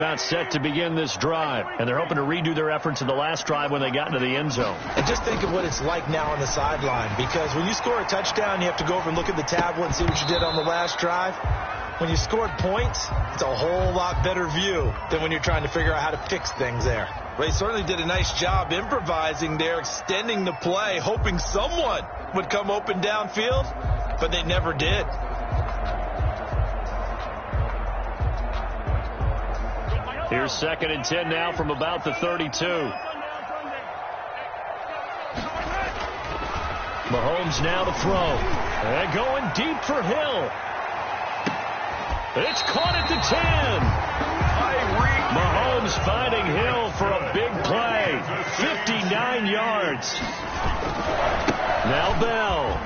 About set to begin this drive, and they're hoping to redo their efforts in the last drive when they got into the end zone. And just think of what it's like now on the sideline, because when you score a touchdown, you have to go over and look at the tablet and see what you did on the last drive. When you scored points, it's a whole lot better view than when you're trying to figure out how to fix things there. They certainly did a nice job improvising there, extending the play, hoping someone would come open downfield, but they never did. Here's 2nd and 10 now from about the 32. Mahomes now to throw. And going deep for Hill. It's caught at the 10. Mahomes finding Hill for a big play. 59 yards. Now Bell.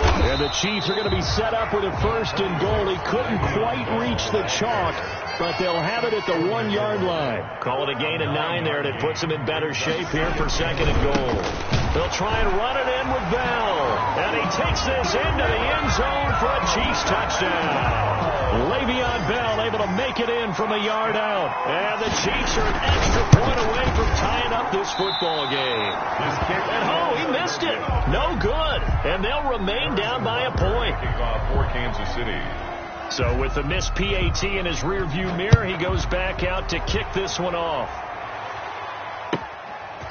And the Chiefs are going to be set up with a 1st and goal. He couldn't quite reach the chalk, but they'll have it at the 1-yard line. Call it a gain of 9 there, and it puts them in better shape here for 2nd and goal. They'll try and run it in with Bell. And he takes this into the end zone for a Chiefs touchdown. Le'Veon Bell able to make it in from a yard out. And the Chiefs are an extra point away from tying up this football game. And he missed it. No good. And they'll remain down by a point. Kickoff for Kansas City. So with the missed PAT in his rearview mirror, he goes back out to kick this one off.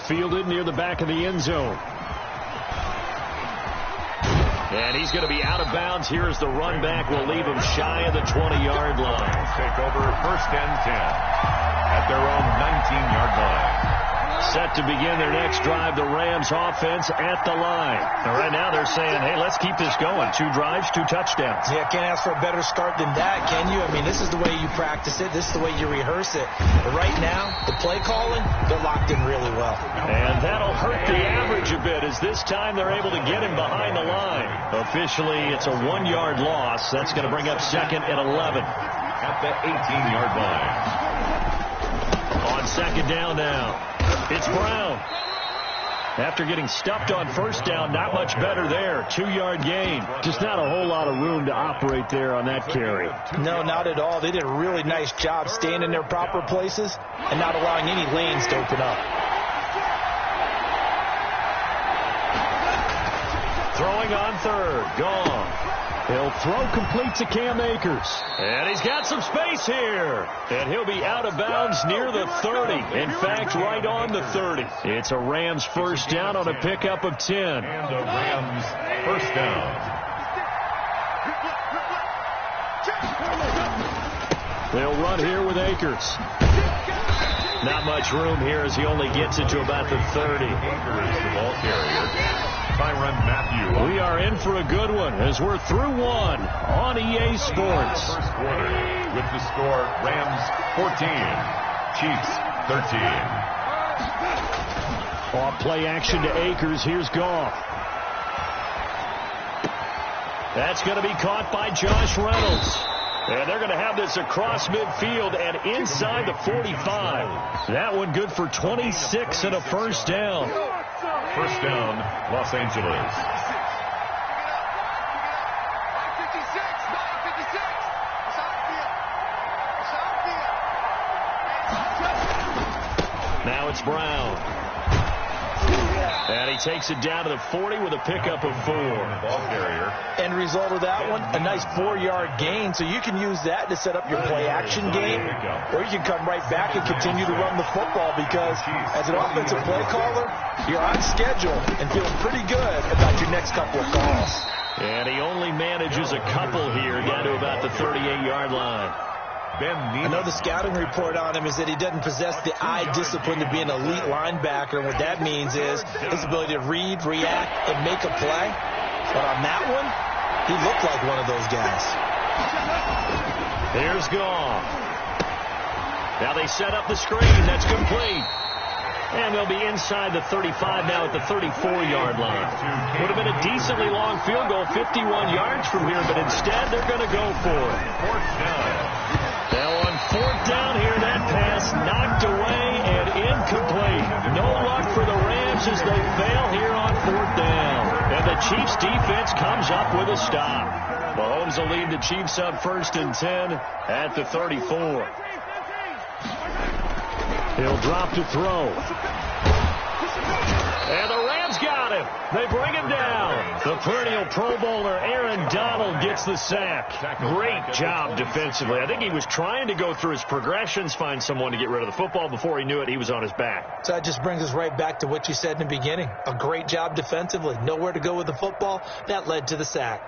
Fielded near the back of the end zone. And he's going to be out of bounds here as the run back will leave him shy of the 20-yard line. Take over 1st and 10 at their own 19-yard line. Set to begin their next drive, the Rams offense at the line. And right now they're saying, hey, let's keep this going. 2 drives, 2 touchdowns. Yeah, can't ask for a better start than that, can you? I mean, this is the way you practice it. This is the way you rehearse it. But right now, the play calling, they're locked in really well. And that'll hurt the average a bit as this time they're able to get him behind the line. Officially, it's a 1-yard loss. That's going to bring up 2nd and 11. At the 18-yard line. On 2nd down now. It's Brown. After getting stuffed on 1st down, not much better there. 2-yard gain. Just not a whole lot of room to operate there on that carry. No, not at all. They did a really nice job staying in their proper places and not allowing any lanes to open up. Throwing on 3rd. Gone. He'll throw complete to Cam Akers. And he's got some space here. And he'll be out of bounds near the 30. In fact, right on the 30. It's a Rams 1st down on a pickup of 10. And a Rams 1st down. They'll run here with Akers. Not much room here as he only gets it to about the 30. Akers, the ball carrier. Tyrann Mathieu. We are in for a good one as we're through 1 on EA Sports. 1st quarter with the score Rams 14, Chiefs 13. Off play action to Akers. Here's Goff. That's going to be caught by Josh Reynolds. And they're going to have this across midfield and inside the 45. That one good for 26 and a 1st down. 1st down, Los Angeles. Now it's Brown. And he takes it down to the 40 with a pickup of 4. Ball carrier. End result of that one, a nice 4-yard gain. So you can use that to set up your play-action game, or you can come right back and continue to run the football because as an offensive play caller, you're on schedule and feeling pretty good about your next couple of calls. And he only manages a couple here down to about the 38-yard line. I know the scouting report on him is that he doesn't possess the eye discipline to be an elite linebacker. And what that means is his ability to read, react, and make a play. But on that one, he looked like one of those guys. Here's Goff. Now they set up the screen. That's complete. And they'll be inside the 35 now at the 34-yard line. Would have been a decently long field goal, 51 yards from here, but instead they're going to go for it. 4th down. Now on 4th down here, that pass knocked away and incomplete. No luck for the Rams as they fail here on 4th down. And the Chiefs defense comes up with a stop. Mahomes will lead the Chiefs up 1st and 10 at the 34. He'll drop to throw. And the Rams got him. They bring him down. The perennial Pro Bowler Aaron Donald gets the sack. Great job defensively. I think he was trying to go through his progressions, find someone to get rid of the football. Before he knew it, he was on his back. So that just brings us right back to what you said in the beginning. A great job defensively. Nowhere to go with the football. That led to the sack.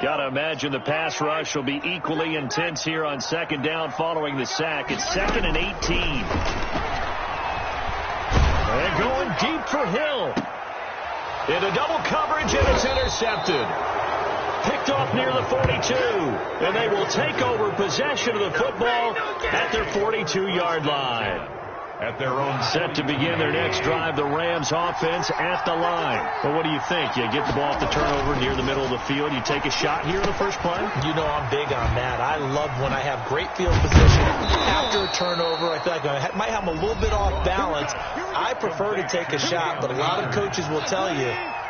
Got to imagine the pass rush will be equally intense here on 2nd down following the sack. It's 2nd and 18. They're going deep for Hill. Into double coverage, and it's intercepted. Picked off near the 42. And they will take over possession of the football at their 42-yard line. At their own set to begin their next drive, the Rams offense at the line. Well, what do you think? You get the ball off the turnover near the middle of the field. You take a shot here in the first play? You know I'm big on that. I love when I have great field position. After a turnover, I feel like I might have a little bit off balance. I prefer to take a shot, but a lot of coaches will tell you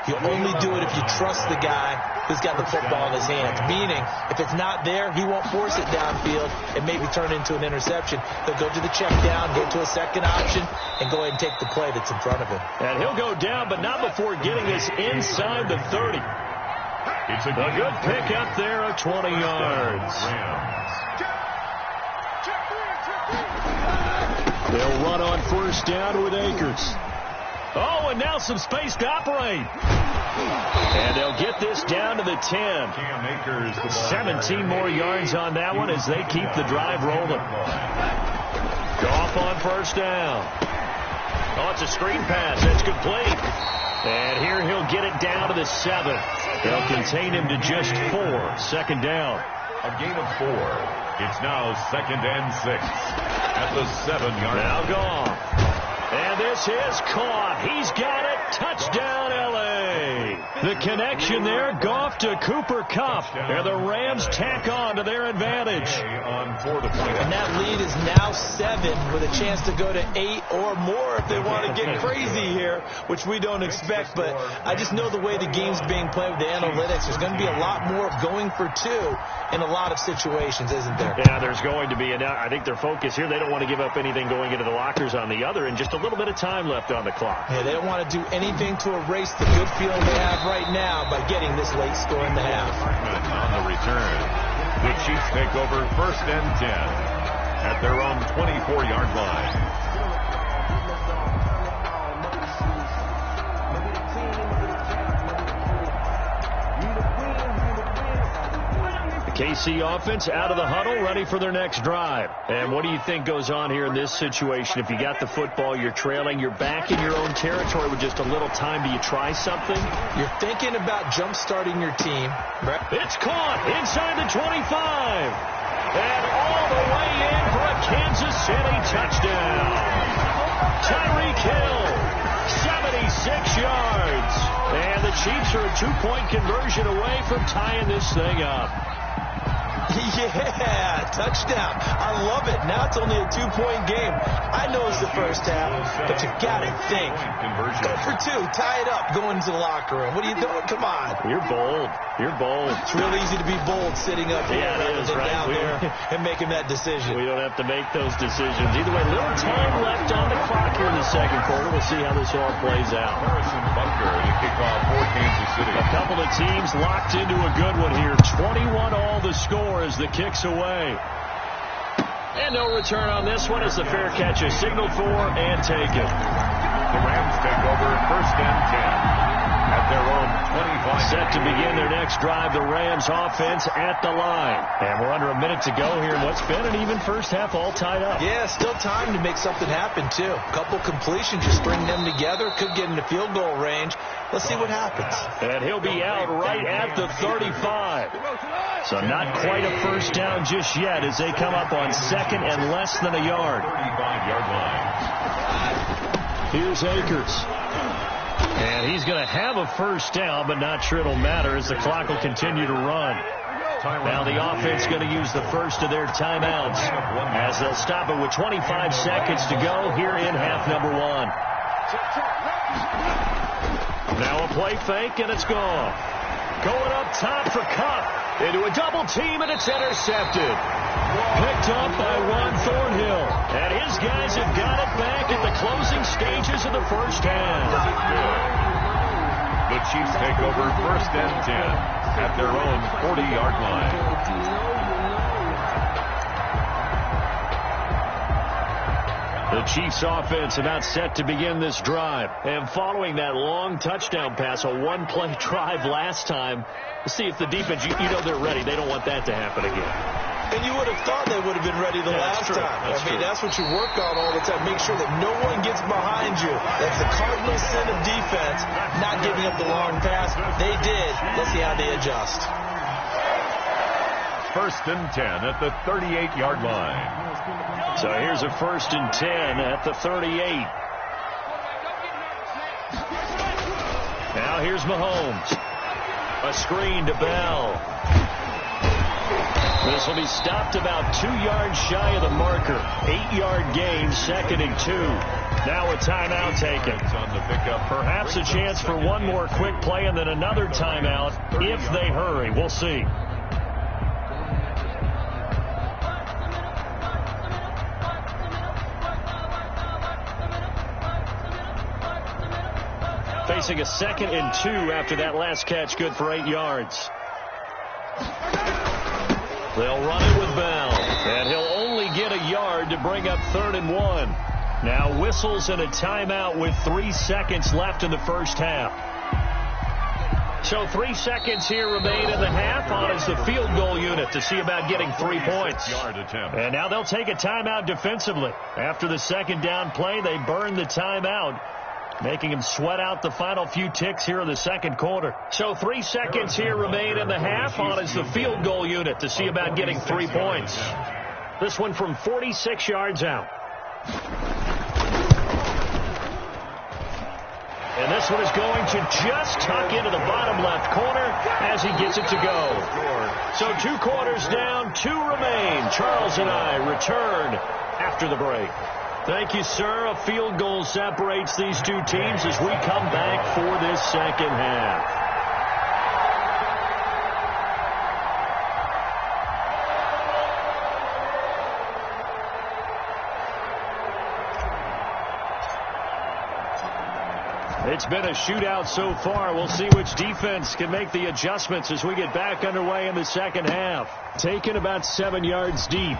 you only do it if you trust the guy who's got the football in his hands. Meaning, if it's not there, he won't force it downfield and maybe turn into an interception. He'll go to the check down, go to a second option, and go ahead and take the play that's in front of him. And he'll go down, but not before getting this inside the 30. It's a good pick up there at 20 yards. They'll run on 1st down with Akers. Oh, and now some space to operate. And they'll get this down to the 10. 17 more yards on that one as they keep the drive rolling. Goff on 1st down. Oh, it's a screen pass. That's complete. And here he'll get it down to the 7. They'll contain him to just 4. 2nd down. A gain of 4. It's now 2nd and 6 at the 7-yard line. Now Goff. And this is caught. He's got it. Touchdown, L.A. The connection there, Goff to Cooper Kupp. And the Rams tack on to their advantage. And that lead is now 7 with a chance to go to 8 or more if they want to get crazy here, which we don't expect. But I just know the way the game's being played with the analytics, there's going to be a lot more going for 2 in a lot of situations, isn't there? Yeah, there's going to be. And I think their focus here, they don't want to give up anything going into the lockers on the other, and just a little bit of time left on the clock. Yeah, they don't want to do anything to erase the good feeling they have right now by getting this late score in the half. On the return, the Chiefs take over 1st and 10 at their own 24-yard line. KC offense out of the huddle, ready for their next drive. And what do you think goes on here in this situation? If you got the football, you're trailing, you're back in your own territory with just a little time. Do you try something? You're thinking about jump-starting your team. Right? It's caught inside the 25. And all the way in for a Kansas City touchdown. Tyreek Hill, 76 yards. And the Chiefs are a 2-point conversion away from tying this thing up. Yeah, touchdown. I love it. Now it's only a 2-point game. I know it's the first half, but you got to think. Go for 2. Tie it up. Go into the locker room. What are you doing? Come on. You're bold. You're bold. It's real easy to be bold sitting up here rather than down there and making that decision. We don't have to make those decisions. Either way, little time left on the clock here in the 2nd quarter. We'll see how this all plays out. Harrison Butker to kick off for Kansas City. A couple of teams locked into a good one here. 21 all the score as the kick's away. And no return on this one as the fair catch is signaled for and taken. The Rams take over 1st and 10 at their own 25. Set to begin their next drive, the Rams offense at the line. And we're under a minute to go here in what's been an even first half, all tied up. Yeah, still time to make something happen, too. A couple completions, you string them together, could get into field goal range. Let's see what happens. And he'll be out right at the 35. So not quite a first down just yet as they come up on 2nd and less than a yard. 35-yard line. Here's Akers. And he's going to have a first down, but not sure it'll matter as the clock will continue to run. Now the offense going to use the first of their timeouts as they'll stop it with 25 seconds to go here in half number one. Now a play fake, and it's gone. Going up top for Cup. Into a double team, and it's intercepted. Picked up by Ron Thornhill. And his guys have got it back at the closing stages of the first half. The Chiefs take over first and 10 at their own 40-yard line. The Chiefs offense about set to begin this drive. And following that long touchdown pass, a one-play drive last time, we'll see if the defense, you know they're ready. They don't want that to happen again. And you would have thought they would have been ready the last time. That's what you work on all the time. Make sure that no one gets behind you. That's the cardinal sin of defense, not giving up the long pass. They did. Let's see how they adjust. First and 10 at the 38-yard line. So here's a first and 10 at the 38. Now here's Mahomes. A screen to Bell. This will be stopped about 2 yards shy of the marker. 8-yard gain, second and 2. Now a timeout taken. Perhaps a chance for one more quick play and then another timeout if they hurry. We'll see. Facing a second and 2 after that last catch, good for 8 yards. They'll run it with Bell, and he'll only get a yard to bring up 3rd and 1. Now whistles and a timeout with 3 seconds left in the first half. So 3 seconds here remain in the half on as the field goal unit to see about getting 3 points. And now they'll take a timeout defensively. After the second down play, they burn the timeout, making him sweat out the final few ticks here in the second quarter. So 3 seconds here remain in the half on as the field goal unit to see about getting 3 points. This one from 46 yards out. And this one is going to just tuck into the bottom left corner as he gets it to go. So 2 quarters down, 2 remain. Charles and I return after the break. Thank you, sir. A field goal separates these two teams as we come back for this second half. It's been a shootout so far. We'll see which defense can make the adjustments as we get back underway in the second half. Taken about 7 yards deep.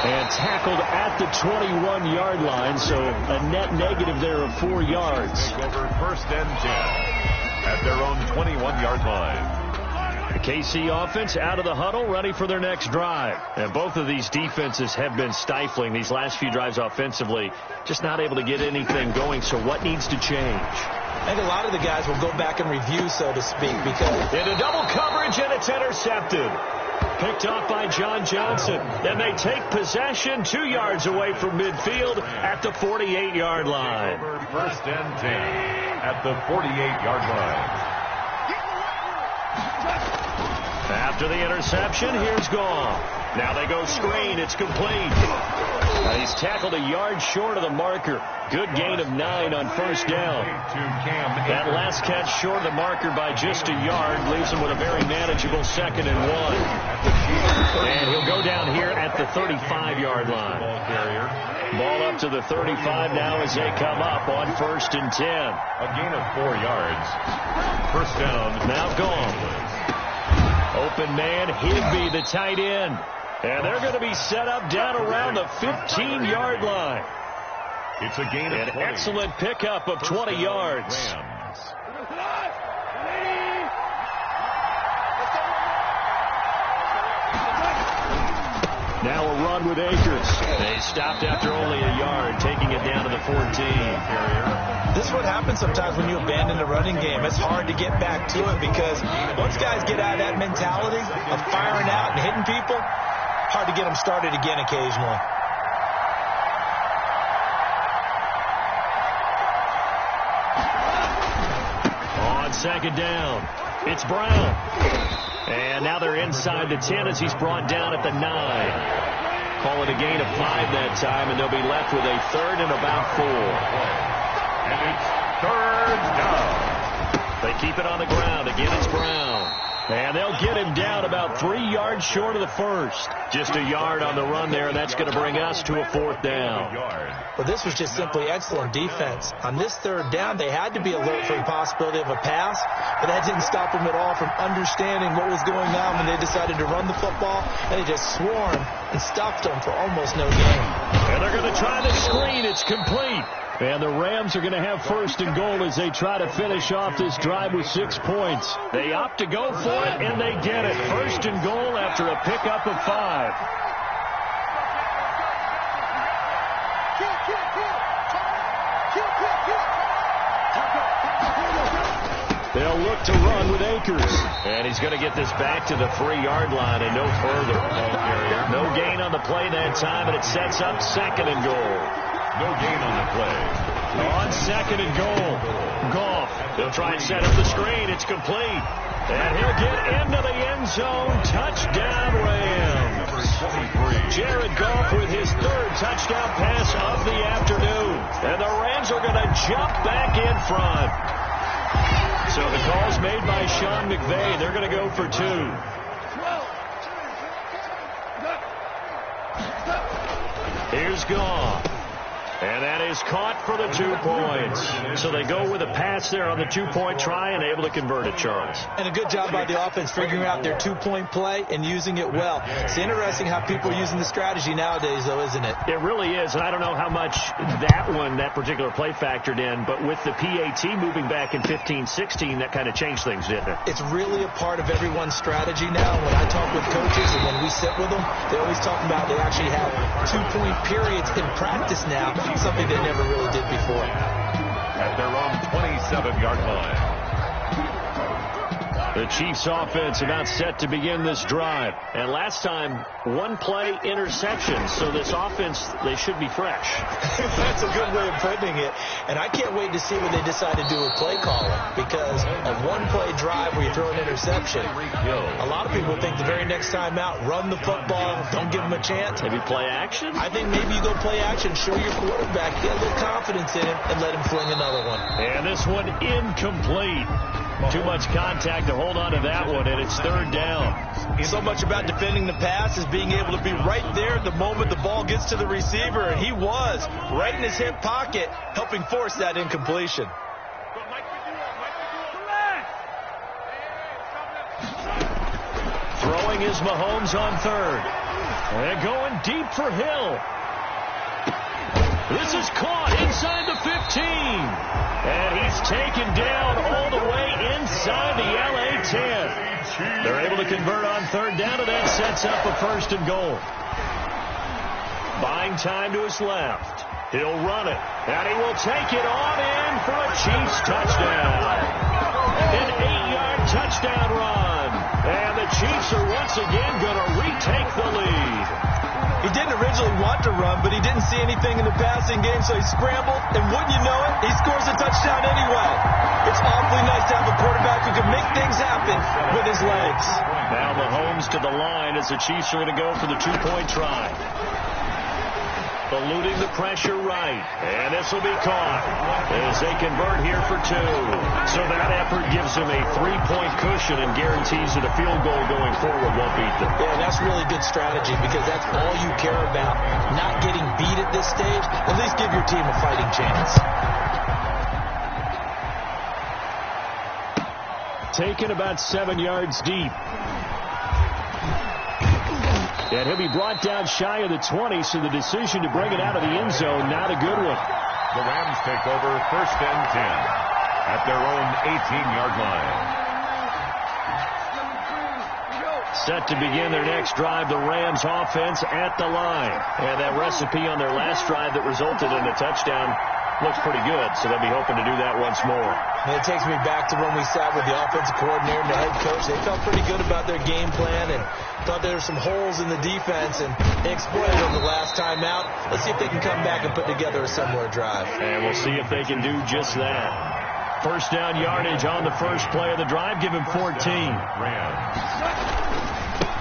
And tackled at the 21-yard line, so a net negative there of 4 yards. Over first and 10 at their own 21-yard line. The KC offense out of the huddle, ready for their next drive. And both of these defenses have been stifling these last few drives offensively, just not able to get anything going. So what needs to change? I think a lot of the guys will go back and review, so to speak, because into double coverage, and it's intercepted. Picked off by John Johnson. Then they take possession 2 yards away from midfield at the 48-yard line. First and 10 at the 48-yard line. After the interception, here's Goff. Now they go screen. It's complete. He's tackled a yard short of the marker. Good gain of 9 on first down. That last catch short of the marker by just a yard leaves him with a very manageable 2nd and 1. And he'll go down here at the 35-yard line. Ball up to the 35 now as they come up on first and 10. A gain of 4 yards. First down. Now gone. Open man, Higby, the tight end. And they're going to be set up down around the 15-yard line. It's a gain of 20. An excellent pickup of 20 yards. Now a run with Akers. They stopped after only a yard, taking it down to the 14. This is what happens sometimes when you abandon the running game. It's hard to get back to it because once guys get out of that mentality of firing out and hitting people, hard to get them started again occasionally. second down. It's Brown. And now they're inside the 10 as he's brought down at the 9. Call it a gain of 5 that time, and they'll be left with a third and about 4. And it's third down. They keep it on the ground. Again, it's Brown. And they'll get him down about 3 yards short of the first. Just a yard on the run there, and that's going to bring us to a 4th down. Well, this was just simply excellent defense. On this third down, they had to be alert for the possibility of a pass, but that didn't stop them at all from understanding what was going on when they decided to run the football, and they just swarmed and stuffed them for almost no gain. And they're going to try the screen. It's complete. And the Rams are going to have first and goal as they try to finish off this drive with 6 points. They opt to go for it, and they get it. First and goal after a pickup of 5. They'll look to run with Akers. And he's going to get this back to the 3-yard line and no further. No gain on the play that time, and it sets up second and goal. No gain on the play. On second and goal. Goff. They'll try and set up the screen. It's complete. And he'll get into the end zone. Touchdown, Rams. Jared Goff with his 3rd touchdown pass of the afternoon. And the Rams are going to jump back in front. So the call's made by Sean McVay. They're going to go for 2. Here's Goff. And that is caught for the 2 points. So they go with a pass there on the 2-point try and able to convert it, Charles. And a good job by the offense figuring out their 2-point play and using it well. It's interesting how people are using the strategy nowadays, though, isn't it? It really is, and I don't know how much that particular play factored in, but with the PAT moving back in 15-16, that kind of changed things, didn't it? It's really a part of everyone's strategy now. When I talk with coaches and when we sit with them, they always talk about they actually have 2-point periods in practice now. Something they never really did before. At their own 27-yard line. The Chiefs offense about set to begin this drive. And last time, 1-play interception. So this offense, they should be fresh. That's a good way of putting it. And I can't wait to see what they decide to do with play calling. Because a 1-play drive where you throw an interception, a lot of people think the very next time out, run the football, don't give them a chance. Maybe play action? I think maybe you go play action, show your quarterback, get a little confidence in him, and let him fling another one. And this one incomplete. Too much contact to hold on to that one, and it's 3rd down. So much about defending the pass is being able to be right there the moment the ball gets to the receiver, and he was right in his hip pocket, helping force that incompletion. Throwing is Mahomes on 3rd. And going deep for Hill. This is caught inside the 15. And he's taken down all the way inside the LA 10. They're able to convert on 3rd down, and that sets up a 1st and goal. Buying time to his left. He'll run it, and he will take it on in for a Chiefs touchdown. An 8-yard touchdown run. And the Chiefs are once again going to retake the lead. He didn't originally want to run, but he didn't see anything in the passing game, so he scrambled, and wouldn't you know it, he scores a touchdown anyway. It's awfully nice to have a quarterback who can make things happen with his legs. Now Mahomes to the line as the Chiefs are going to go for the 2-point try. Eluding the pressure right, and this will be caught as they convert here for 2. So that effort gives them a 3-point cushion and guarantees that a field goal going forward won't beat them. Yeah, that's really good strategy because that's all you care about. Not getting beat at this stage, at least give your team a fighting chance. Taken about 7 yards deep. And he'll be brought down shy of the 20, so the decision to bring it out of the end zone, not a good one. The Rams take over 1st and 10 at their own 18-yard line. Set to begin their next drive, the Rams offense at the line. And that recipe on their last drive that resulted in a touchdown looks pretty good, so they'll be hoping to do that once more. And it takes me back to when we sat with the offensive coordinator and the head coach. They felt pretty good about their game plan and thought there were some holes in the defense, and they exploited them the last time out. Let's see if they can come back and put together a similar drive. And we'll see if they can do just that. First down yardage on the first play of the drive. Give him 14.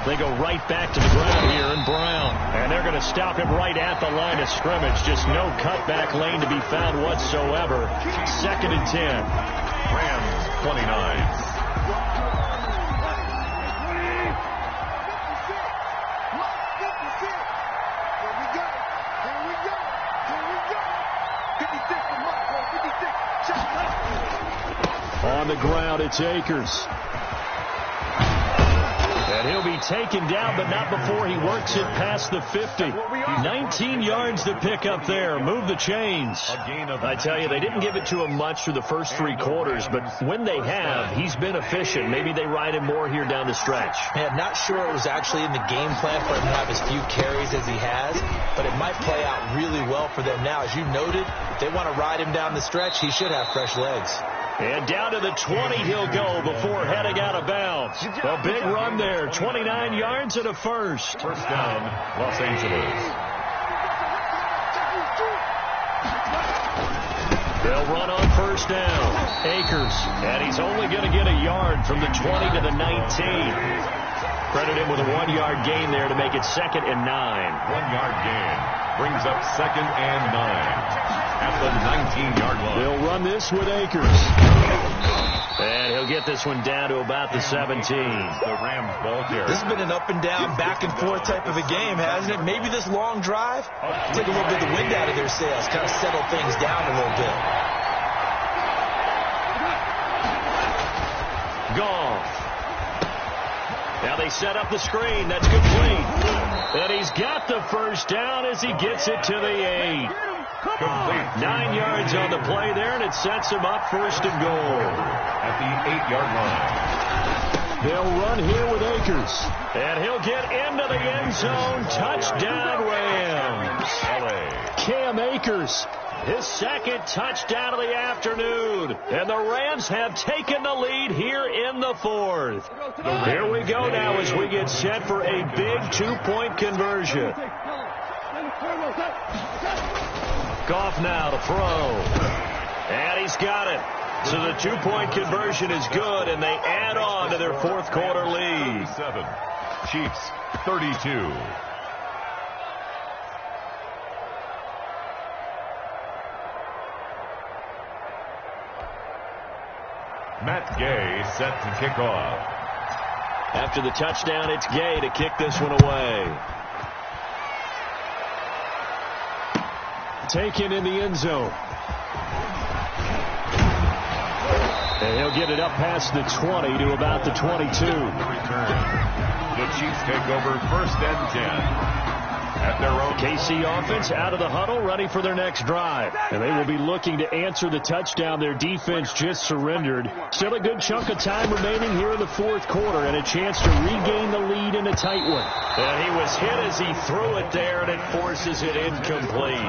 They go right back to the ground here in Brown. And they're going to stop him right at the line of scrimmage. Just no cutback lane to be found whatsoever. 2nd and 10. Rams 29. On the ground, it's Akers. And he'll be taken down, but not before he works it past the 50. 19 yards to pick up there. Move the chains. I tell you, they didn't give it to him much through the first 3 quarters, but when they have, he's been efficient. Maybe they ride him more here down the stretch. Man, not sure it was actually in the game plan for him to have as few carries as he has, but it might play out really well for them now. As you noted, if they want to ride him down the stretch, he should have fresh legs. And down to the 20 he'll go before heading out of bounds. A big run there, 29 yards and a first. First down, Los Angeles. They'll run on first down. Akers, and he's only going to get a yard from the 20 to the 19. Credit him with a 1-yard gain there to make it 2nd and 9. 1-yard gain brings up 2nd and 9. At the 19-yard line. They'll run this with Akers. And he'll get this one down to about the 17. The Rams ball carrier. This has been an up-and-down, back-and-forth type of a game, hasn't it? Maybe this long drive, take a little bit of the wind out of their sails, kind of settle things down a little bit. Goff. Now they set up the screen. That's complete. And he's got the first down as he gets it to the 8. Complete. 9 yards on the play there, and it sets him up 1st and goal. At the 8-yard line. They'll run here with Akers. And he'll get into the end zone. Touchdown, Rams. Cam Akers, his 2nd touchdown of the afternoon. And the Rams have taken the lead here in the 4th. Here we go now as we get set for a big 2-point conversion. Goff now to throw. And he's got it. So the 2-point conversion is good, and they add on to their 4th quarter lead. 7. Chiefs 32. Matt Gay set to kick off. After the touchdown, it's Gay to kick this one away. Taken in the end zone. And he'll get it up past the 20 to about the 22. Return. The Chiefs take over 1st and 10. At their own. KC offense out of the huddle, ready for their next drive. And they will be looking to answer the touchdown their defense just surrendered. Still a good chunk of time remaining here in the 4th quarter and a chance to regain the lead in a tight one. And he was hit as he threw it there, and it forces it incomplete.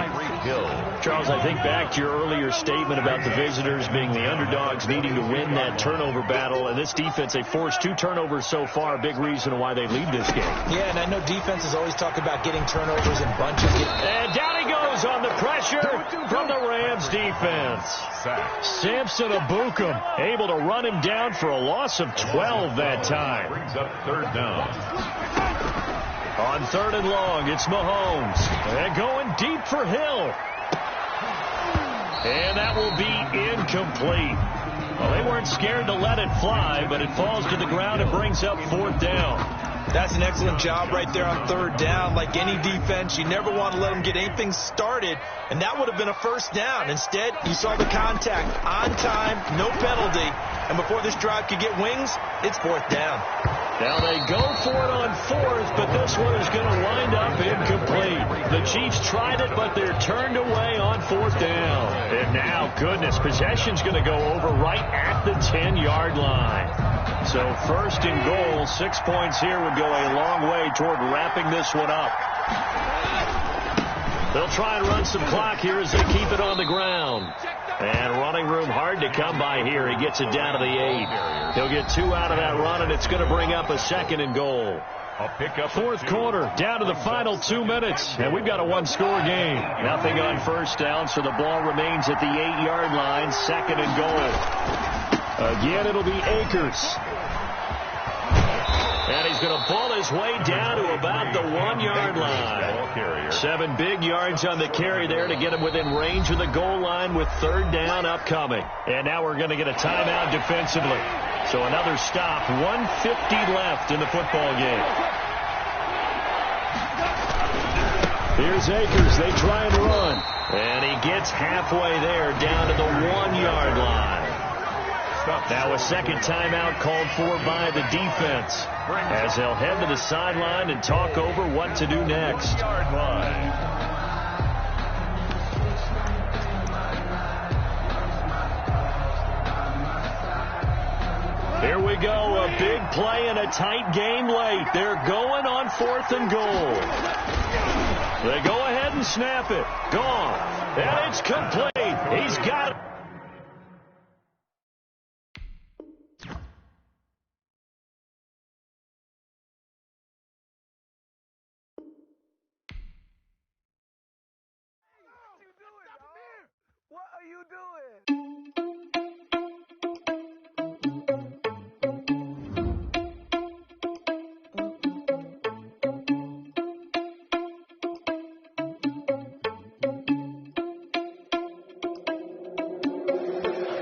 Charles, I think back to your earlier statement about the visitors being the underdogs needing to win that turnover battle. And this defense, they forced 2 turnovers so far, a big reason why they lead this game. Yeah, and I know defenses always talk about getting turnovers in bunches. And down he goes on the pressure from the Rams defense. Samson Abukum able to run him down for a loss of 12 that time. Brings up 3rd down. On 3rd and long, it's Mahomes. And going deep for Hill. And that will be incomplete. Well, they weren't scared to let it fly, but it falls to the ground and brings up 4th down. That's an excellent job right there on 3rd down. Like any defense, you never want to let them get anything started, and that would have been a 1st down. Instead, you saw the contact on time, no penalty, and before this drive could get wings, it's 4th down. Now they go for it on 4th, but this one is going to wind up incomplete. The Chiefs tried it, but they're turned away on 4th down. And now, goodness, possession's going to go over right at the 10-yard line. So 1st and goal, 6 points here would go a long way toward wrapping this one up. They'll try and run some clock here as they keep it on the ground. And running room hard to come by here. He gets it down to the 8. He'll get 2 out of that run, and it's going to bring up a 2nd and goal. A pickup. Fourth quarter, down to the final 2 minutes, and we've got a one-score game. Nothing on first down, so the ball remains at the 8-yard line, second and goal. Again, it'll be Akers. And he's going to pull his way down to about the 1-yard line. 7 big yards on the carry there to get him within range of the goal line with third down upcoming. And now we're going to get a timeout defensively. So another stop, 1:50 left in the football game. Here's Akers. They try and run. And he gets halfway there down to the 1-yard line. Now a second timeout called for by the defense as they'll head to the sideline and talk over what to do next. Here we go, a big play and a tight game late. They're going on 4th and goal. They go ahead and snap it. Gone. And it's complete. He's got it. What are you doing?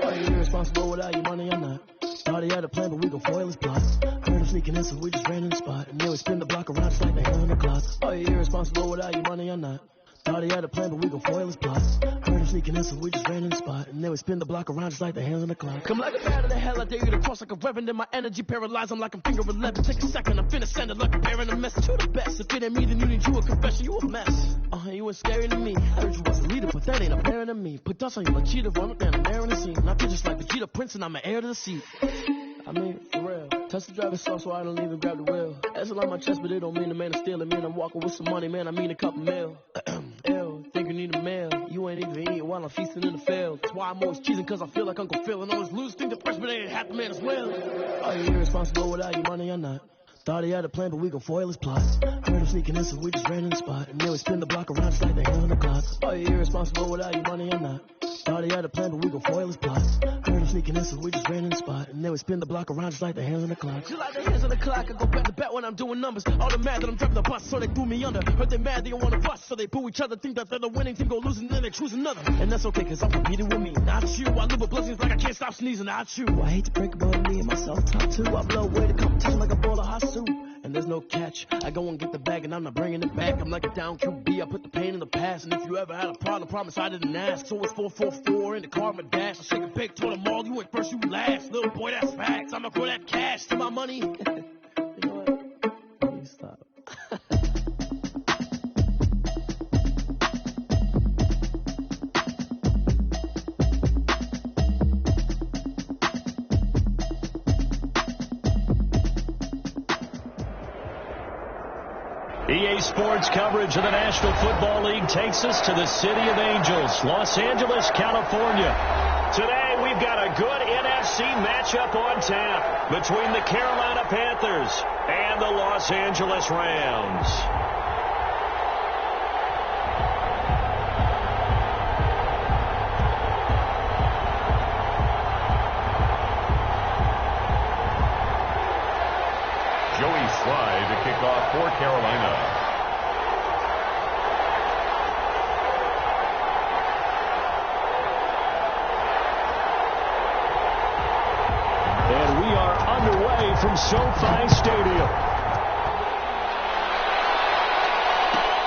Are you irresponsible without your money or not? Thought he had a plan, but we gon' foil his plot. Heard him sneaking in, so we just ran in the spot. And then we spin the block around just like the hand on the clock. Are you irresponsible without your money or not? Thought he had a plan, but we gon' foil his plot. Heard him sneaking in, so we just ran in the spot. And then we spin the block around just like the hands on the clock. Come like a bat of the hell, I dare you to cross like a reverend. In my energy paralyzed, I'm like I'm finger 11. Take a second, I'm finna send it like a bear in a mess. To the best, if it ain't me, then you need you a confession. You a mess. You was scary to me. I heard you was a leader, but that ain't apparent to me. Put dust on you like cheetah, run up down the air in the scene. I feel just like Vegeta Prince, and I'm an heir to the seat. I mean, for real. Touch the driver's soft, so I don't even grab the wheel. That's on my chest, but it don't mean the man is stealing. Man, I'm walking with some money, man. I mean a couple mil. Ew, think you need a meal. You ain't even eating while I'm feasting in the field. That's why I'm always cheesing, cause I feel like Uncle Phil. And always lose, think the freshman ain't half the man as well. Are you irresponsible without your money or not? Thought he had a plan, but we gon' foil his plot. Heard him sneaking in, so we just ran in the spot. And then we spin the block around just like the hand on the clock. Are you irresponsible without your money or not? Thought he had a plan, but we gon' foil his plot. Heard him sneaking in, so we just ran in the spot. And then we spin the block around just like the hands on the clock. Just like the hands on the clock, I go back to back when I'm doing numbers. All the mad that I'm driving the bus, so they threw me under. Heard they mad, they don't wanna bust, so they boo each other. Think that they're the winning team, go losing, then they choose another. And that's okay, cause I'm competing with me, not you. I live with blessings like I can't stop sneezing, not you. I hate to break about me and myself top too. I blow away the competition like a ball of hot soup. And there's no catch. I go and get the bag and I'm not bringing it back. I'm like a down QB. I put the pain in the past. And if you ever had a problem, promise I didn't ask. So it's 444 in the car, my dash. I shake a big, told them all, you went first, you last. Little boy, that's facts. I'ma throw that cash to my money. You know what? Please stop. EA Sports coverage of the National Football League takes us to the City of Angels, Los Angeles, California. Today, we've got a good NFC matchup on tap between the Carolina Panthers and the Los Angeles Rams. Joey Slye to kick off for Carolina. And we are underway from SoFi Stadium.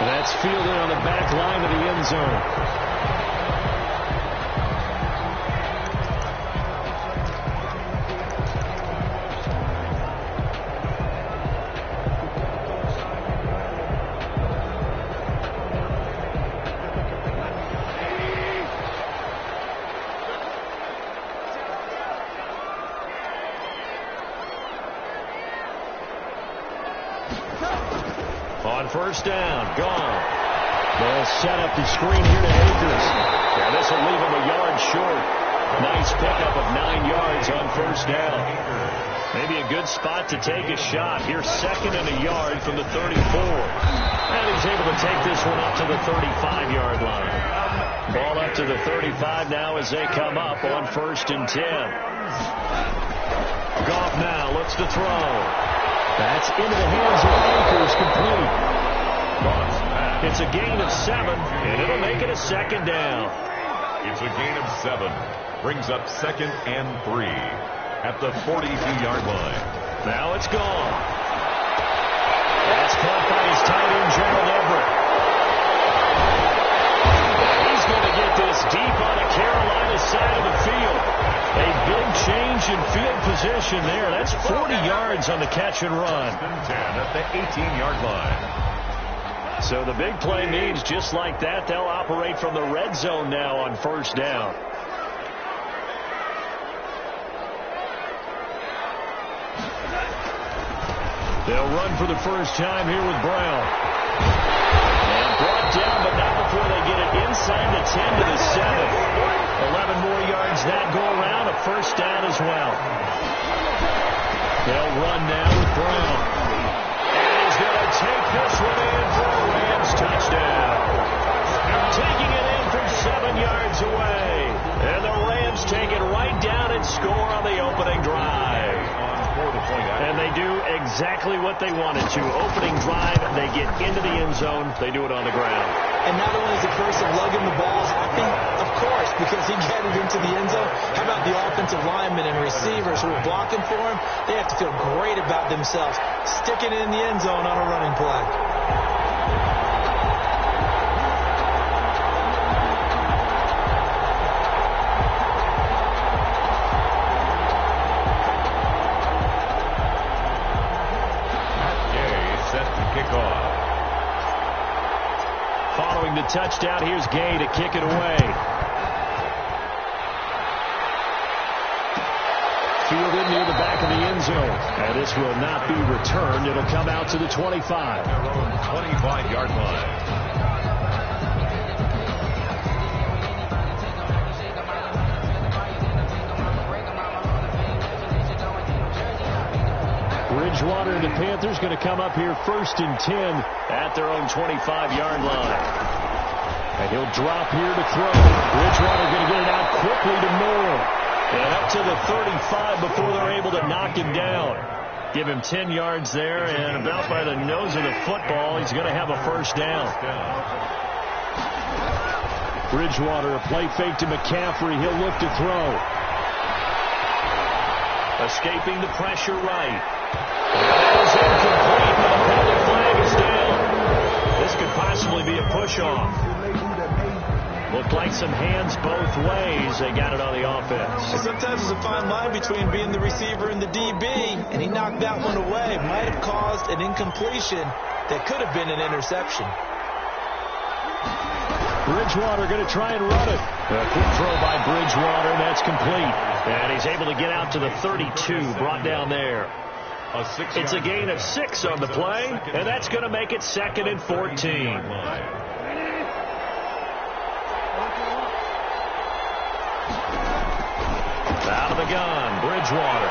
That's fielded on the back line of the end zone. On first down, gone. They'll set up the screen here to Akers. Yeah, this will leave him a yard short. Nice pickup of 9 yards on first down. Maybe a good spot to take a shot. Here's 2nd and a yard from the 34. And he's able to take this one up to the 35-yard line. Ball up to the 35 now as they come up on 1st and 10. Goff now looks to throw. That's into the hands of Akers, complete. It's a gain of 7, and it'll make it a 2nd down. It's a gain of 7. Brings up 2nd and 3 at the 42-yard line. Now it's gone. That's caught by his tight end, Gerald Everett. He's going to get this deep on the Carolina side of the field. A big change in field position there. That's 40 yards on the catch and run. 10 at the 18-yard line. So the big play means just like that, they'll operate from the red zone now on 1st down. They'll run for the first time here with Brown. And brought down, but not before they get it inside the 10 to the 7. 11 more yards that go around, a 1st down as well. They'll run now with Brown. And he's going to take this one in for a Rams touchdown. Taking it in from 7 yards away. And the Rams take it right down and score on the opening drive. And they do exactly what they wanted to. Opening drive, they get into the end zone. They do it on the ground. And not only is the person lugging the ball happy, of course, because he got it into the end zone. How about the offensive linemen and receivers who are blocking for him? They have to feel great about themselves, sticking it in the end zone on a running play. Following the touchdown, here's Gay to kick it away. Fielded near the back of the end zone. And this will not be returned. It'll come out to the 25. Their own 25-yard line. Bridgewater and the Panthers going to come up here 1st and 10 at their own 25-yard line. And he'll drop here to throw. Bridgewater going to get it out quickly to Moore. And up to the 35 before they're able to knock him down. Give him 10 yards there, and about by the nose of the football, he's going to have a 1st down. Bridgewater, a play fake to McCaffrey. He'll look to throw. Escaping the pressure right. That is incomplete. The penalty flag is down. This could possibly be a push-off. Looked like some hands both ways. They got it on the offense. Sometimes there's a fine line between being the receiver and the DB, and he knocked that one away. Might have caused an incompletion that could have been an interception. Bridgewater going to try and run it. A quick throw by Bridgewater, and that's complete. And he's able to get out to the 32, brought down there. It's a gain of 6 on the play, and that's going to make it 2nd and 14. Out of the gun, Bridgewater.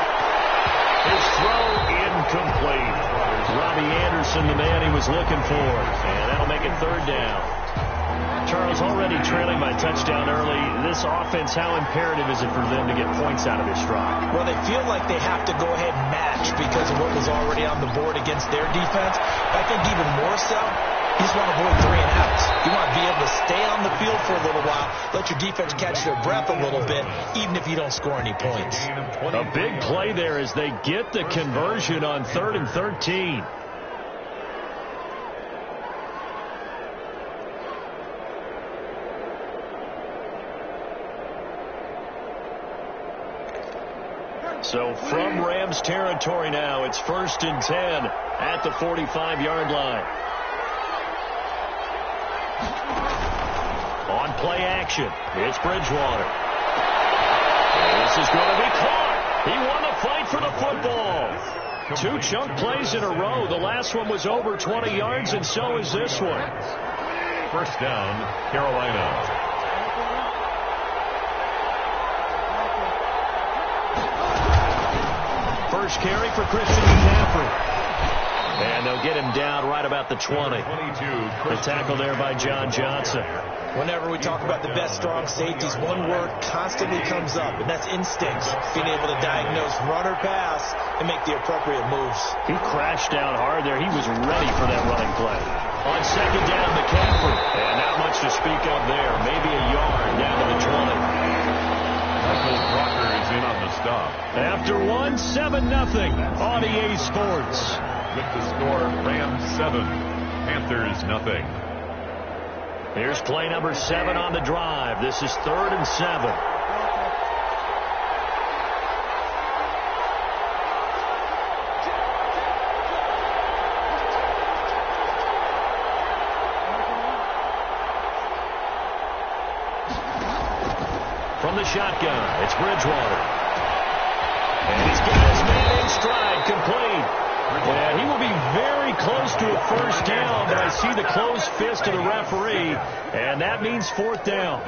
His throw incomplete. Robbie Anderson, the man he was looking for, and that'll make it 3rd down. Charles, already trailing by touchdown early. This offense, how imperative is it for them to get points out of this drive? Well, they feel like they have to go ahead and match because of what was already on the board against their defense. But I think even more so, you just want to avoid 3 and outs. You want to be able to stay on the field for a little while, let your defense catch their breath a little bit, even if you don't score any points. A big play there as they get the conversion on 3rd and 13. So from Rams territory now, it's 1st and 10 at the 45-yard line. On play action, it's Bridgewater. This is going to be caught. He won the fight for the football. 2 chunk plays in a row. The last one was over 20 yards, and so is this one. 1st down, Carolina. first carry for Christian McCaffrey. And they'll get him down right about the 20. The tackle there by John Johnson. Whenever we talk about the best strong safeties, one word constantly comes up, and that's instinct. Being able to diagnose run or pass and make the appropriate moves. He crashed down hard there. He was ready for that running play. On second down, McCaffrey. And not much to speak of there. Maybe a yard down to the 20. Michael Crocker is in on the stop. After 1-7-0 on EA Sports. With the score, Rams 7, Panthers nothing. Here's play number 7 on the drive. This is 3rd and 7. From the shotgun, it's Bridgewater. And he's got his man in stride, complete. And he will be very close to a first down, but I see the closed fist of the referee, and that means 4th down.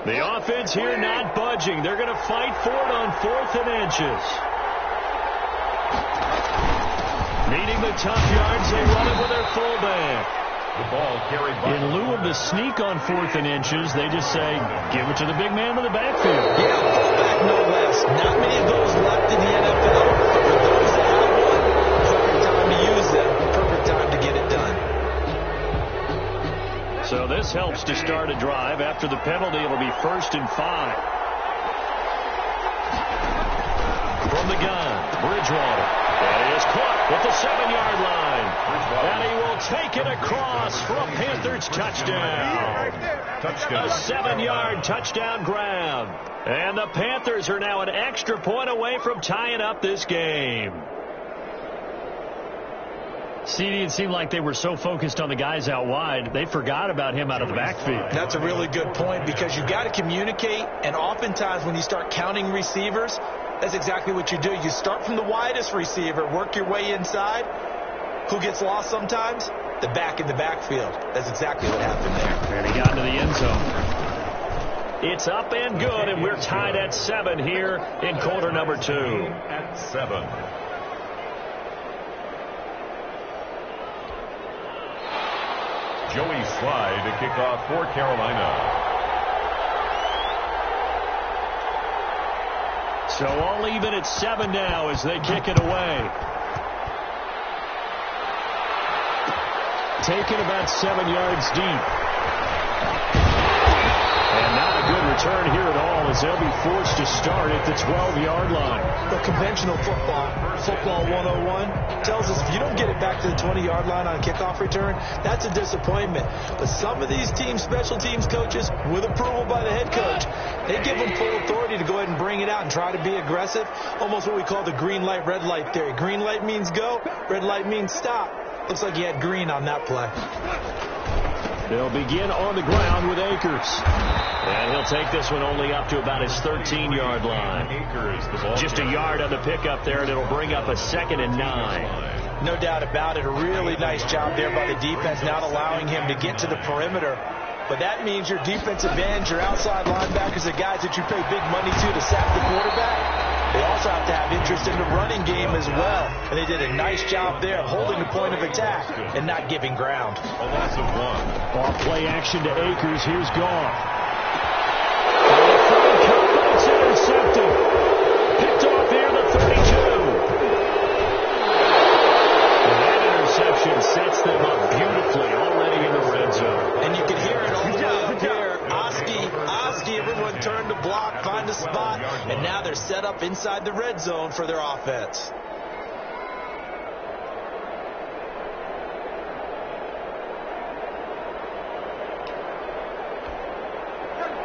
The offense here not budging. They're going to fight for it on 4th and inches. Needing the tough yards, they run it with their fullback. The ball carried by. In lieu of the sneak on 4th and inches, they just say, give it to the big man with the backfield. Yeah, fullback no less. Not many of those left in the NFL. But for those that have one, perfect time to use them. Perfect time to get it done. So this helps to start a drive. After the penalty, it'll be 1st and 5. From the gun, Bridgewater. And he is caught at the 7-yard line. And he will take it across for a Panthers touchdown. A 7-yard touchdown grab. And the Panthers are now an extra point away from tying up this game. CD, it seemed like they were so focused on the guys out wide, they forgot about him out of the backfield. That's a really good point, because you've got to communicate, and oftentimes when you start counting receivers, that's exactly what you do. You start from the widest receiver, work your way inside. Who gets lost sometimes? The back in the backfield. That's exactly what happened there. And he got into the end zone. It's up and good, and we're tied at 7 here in quarter number 2. At 7. Joey Slye to kick off for Carolina. So all even at 7 now as they kick it away. Taken about 7 yards deep. And not a good return here at all as they'll be forced to start at the 12-yard line. The conventional football 101, tells us if you don't get it back to the 20-yard line on a kickoff return, that's a disappointment. But some of these teams, special teams coaches, with approval by the head coach, they give them full authority to go ahead and bring it out and try to be aggressive. Almost what we call the green light, red light theory. Green light means go, red light means stop. Looks like he had green on that play. They'll begin on the ground with Akers. And he'll take this one only up to about his 13-yard line. Just a yard on the pickup there, and it'll bring up a 2nd and 9. No doubt about it. A really nice job there by the defense, not allowing him to get to the perimeter. But that means your defensive ends, your outside linebackers, the guys that you pay big money to sack the quarterback, they also have to have interest in the running game as well. And they did a nice job there holding the point of attack and not giving ground. A loss of 1. Off play action to Akers. Here's Goff. It's intercepted. Picked off here the 32. And that interception sets them up beautifully already in the red zone. And you can hear it all the way up here. Oski, everyone turned to block, find a spot, and now they're set up inside the red zone for their offense.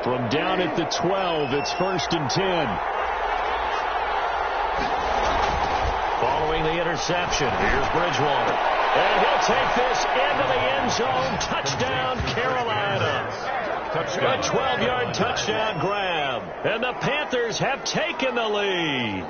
From down at the 12, it's 1st and 10. Following the interception, here's Bridgewater. And he'll take this into the end zone. Touchdown, Carolina. Touchdown. A 12-yard touchdown grab. And the Panthers have taken the lead.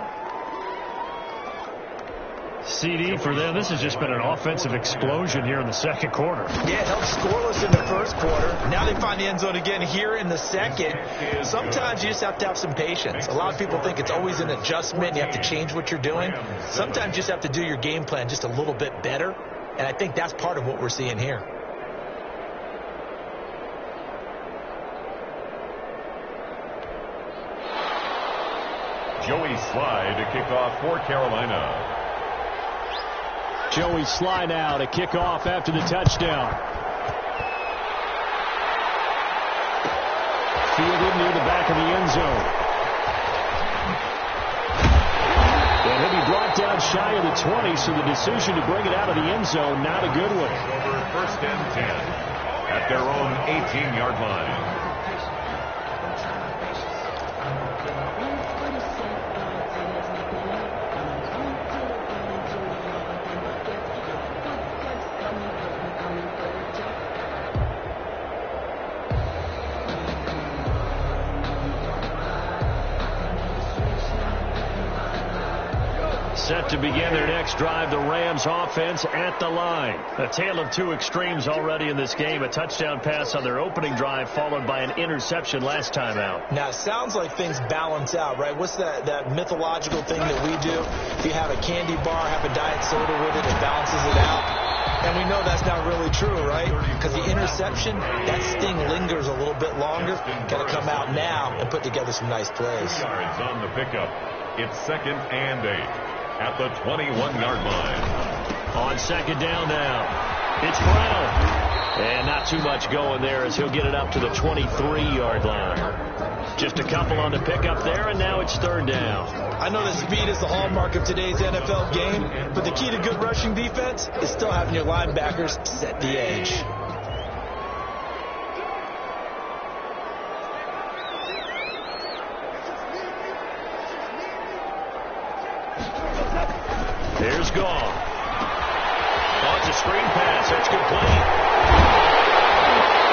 CD for them. This has just been an offensive explosion here in the second quarter. Yeah, it helped scoreless in the first quarter. Now they find the end zone again here in the second. Sometimes you just have to have some patience. A lot of people think it's always an adjustment. You have to change what you're doing. Sometimes you just have to do your game plan just a little bit better. And I think that's part of what we're seeing here. Joey Sly to kick off for Carolina. Joey Sly now to kick off after the touchdown. Fielded near the back of the end zone. And he'll be brought down shy of the 20, so the decision to bring it out of the end zone, not a good one. Over first and 10 at their own 18-yard line. Set to begin their next drive, the Rams offense at the line. A tale of two extremes already in this game. A touchdown pass on their opening drive, followed by an interception last time out. Now, it sounds like things balance out, right? What's that mythological thing that we do? If you have a candy bar, have a diet soda with it, it balances it out. And we know that's not really true, right? Because the interception, that sting lingers a little bit longer. Got to come out now and put together some nice plays. 2 yards on the pickup. It's 2nd and 8. At the 21-yard line. On second down now, it's Brown. And not too much going there as he'll get it up to the 23-yard line. Just a couple on the pickup there, and now it's 3rd down. I know that speed is the hallmark of today's NFL game, but the key to good rushing defense is still having your linebackers set the edge. Here's Goff. Oh, it's a screen pass. That's complete.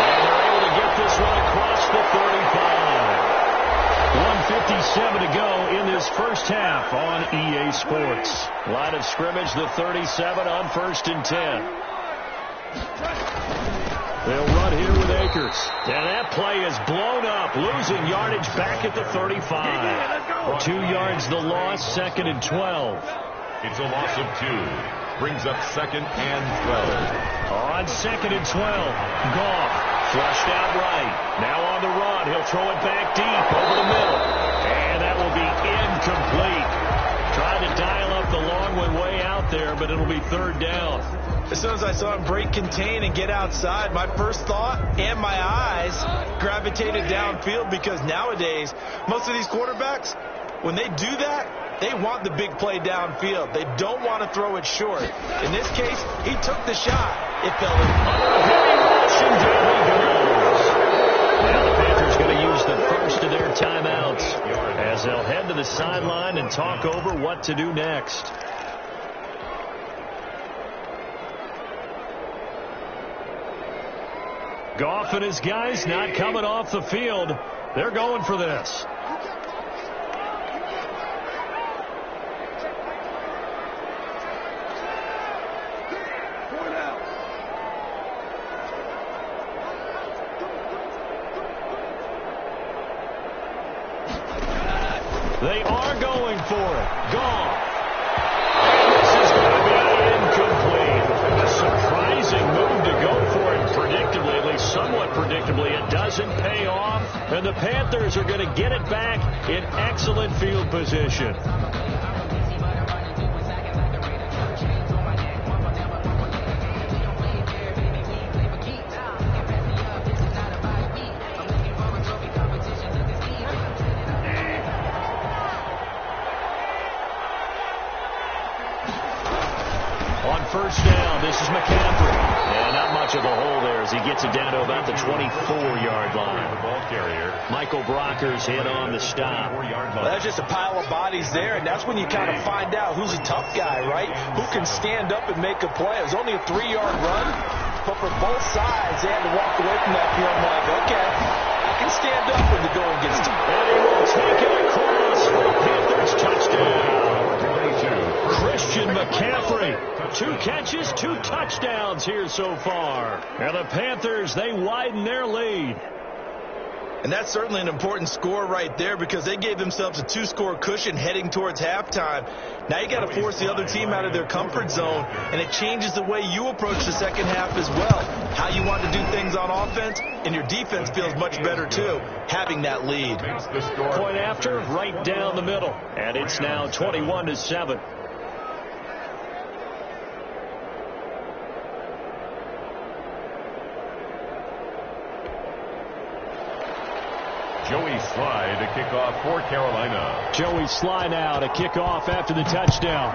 And they're able to get this one across the 35. 1:57 to go in this first half on EA Sports. Line of scrimmage, the 37 on 1st and 10. They'll run here with Akers. And that play is blown up, losing yardage back at the 35. 2 yards the loss, 2nd and 12. It's a loss of 2. Brings up 2nd and 12. On 2nd and 12. Goff flushed out right. Now on the run. He'll throw it back deep over the middle. And that will be incomplete. Trying to dial up the long one way out there, but it'll be 3rd down. As soon as I saw him break contain and get outside, my first thought and my eyes gravitated downfield, because nowadays, most of these quarterbacks, when they do that, they want the big play downfield. They don't want to throw it short. In this case, he took the shot. It fell in. Heavy rush, and down he goes. Now the Panthers going to use the first of their timeouts as they'll head to the sideline and talk over what to do next. Goff and his guys not coming off the field. They're going for this. They are going for it. Goff. This is going to be incomplete. A surprising move to go for it predictably, at least somewhat predictably. It doesn't pay off, and the Panthers are going to get it back in excellent field position. First down, this is McCaffrey. And not much of a hole there as he gets it down to about the 24-yard line. The ball carrier. Michael Brocker's hit on the stop. Well, that's just a pile of bodies there, and that's when you kind of find out who's a tough guy, right? Who can stand up and make a play. It was only a 3-yard run, but for both sides, they had to walk away from that field like, okay, I can stand up when the going gets tough. And he will take it across for a Panthers touchdown. 22. Christian Christian McCaffrey. 2 catches, 2 touchdowns here so far. And the Panthers, they widen their lead. And that's certainly an important score right there because they gave themselves a 2-score cushion heading towards halftime. Now you got to force the other team out of their comfort zone, and it changes the way you approach the second half as well. How you want to do things on offense, and your defense feels much better too, having that lead. Point after, right down the middle. And it's now 21-7. Joey Sly to kick off for Carolina. Joey Sly now to kick off after the touchdown.